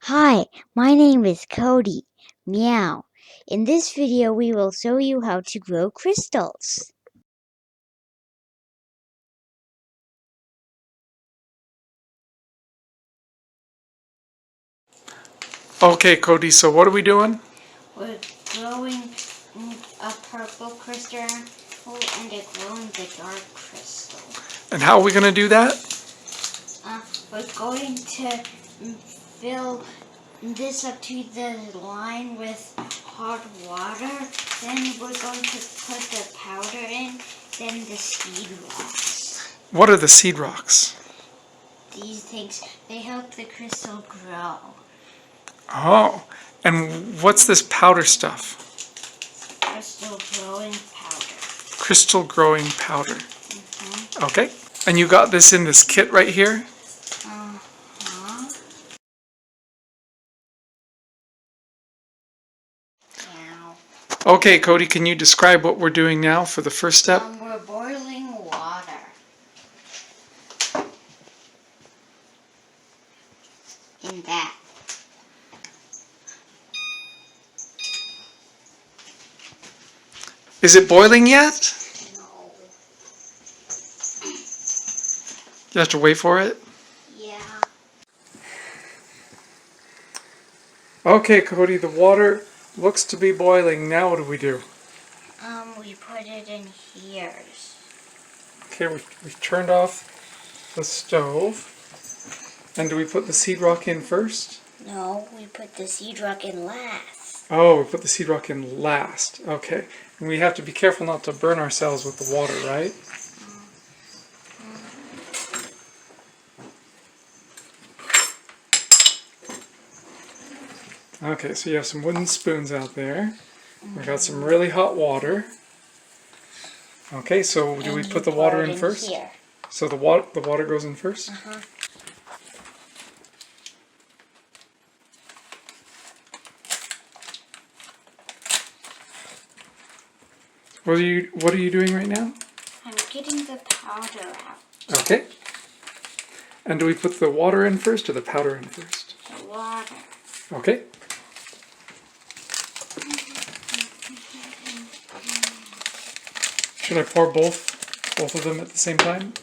Hi, my name is Cody. Meow. In this video, we will show you how to grow crystals. Okay, Cody, so what are we doing? We're growing a purple crystal and a glow-in-the-dark crystal. And how are we going to do that? We're going to fill this up to the line with hot water. Then we're going to put the powder in, then the seed rocks. What are the seed rocks? These things, they help the crystal grow. Oh, and what's this powder stuff? Crystal growing powder. Crystal growing powder. Okay, and you got this in this kit right here? Now, Okay, Cody, can you describe what we're doing now for the first step? we're boiling water. In that. Is it boiling yet? No. You have to wait for it? Yeah. Okay, Cody, the water looks to be boiling. Now what do we do? We put it in here. Okay, we've turned off the stove. And do we put the seed rock in first? No, we put the seed rock in last. Oh, we put the seed rock in last. Okay. And we have to be careful not to burn ourselves with the water, right? Okay, so you have some wooden spoons out there. We've got some really hot water. Okay, so do we put the water in first? Here. So the water goes in first? What are you doing right now? I'm getting the powder out. Okay. And do we put the water in first or the powder in first? The water. Okay. Should I pour both of them at the same time?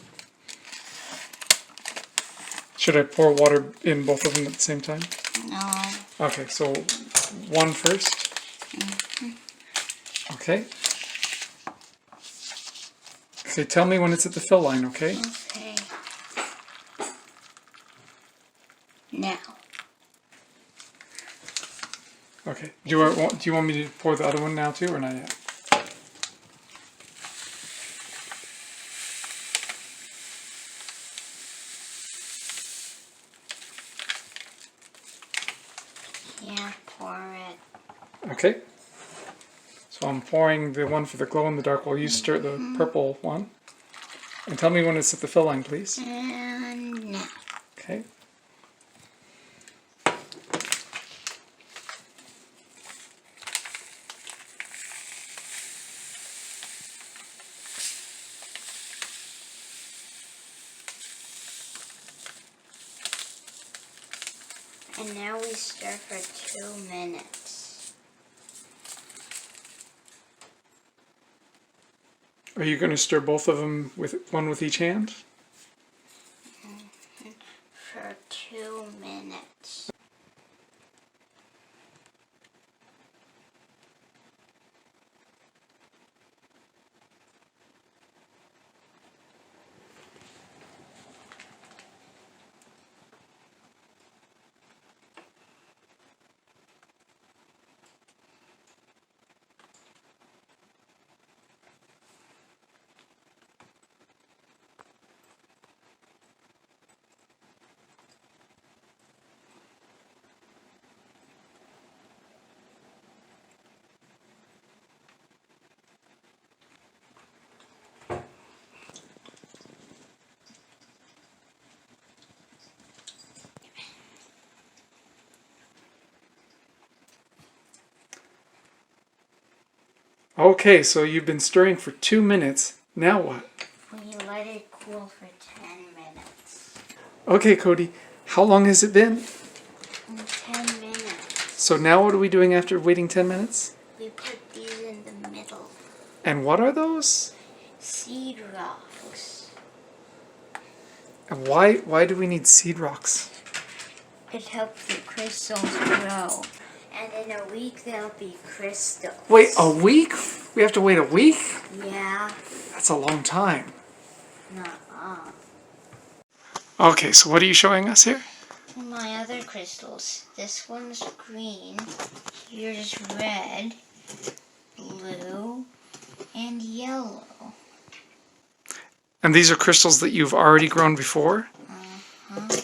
Should I pour water in both of them at the same time? No. Okay, so one first. Okay. Okay, tell me when it's at the fill line, okay? Okay. Now. Okay. Do you want me to pour the other one now too, or not yet? Yeah, pour it. Okay. So I'm pouring the one for the glow in the dark while you stir the purple one. And tell me when it's at the fill line, please. And now. Okay. And now we stir for 2 minutes. Are you going to stir both of them with one with each hand? For 2 minutes. Okay, so you've been stirring for 2 minutes. Now what? We let it cool for 10 minutes. Okay, Cody, how long has it been? 10 So now what are we doing after waiting 10 minutes? We put these in the middle. And what are those? Seed rocks. And why do we need seed rocks? It helps the crystals grow. And in a week there'll be crystals. Wait, a week? We have to wait a week? Yeah. That's a long time. Nuh-uh. Okay, so what are you showing us here? My other crystals. This one's green. Here's red, blue, and yellow. And these are crystals that you've already grown before? Uh-huh.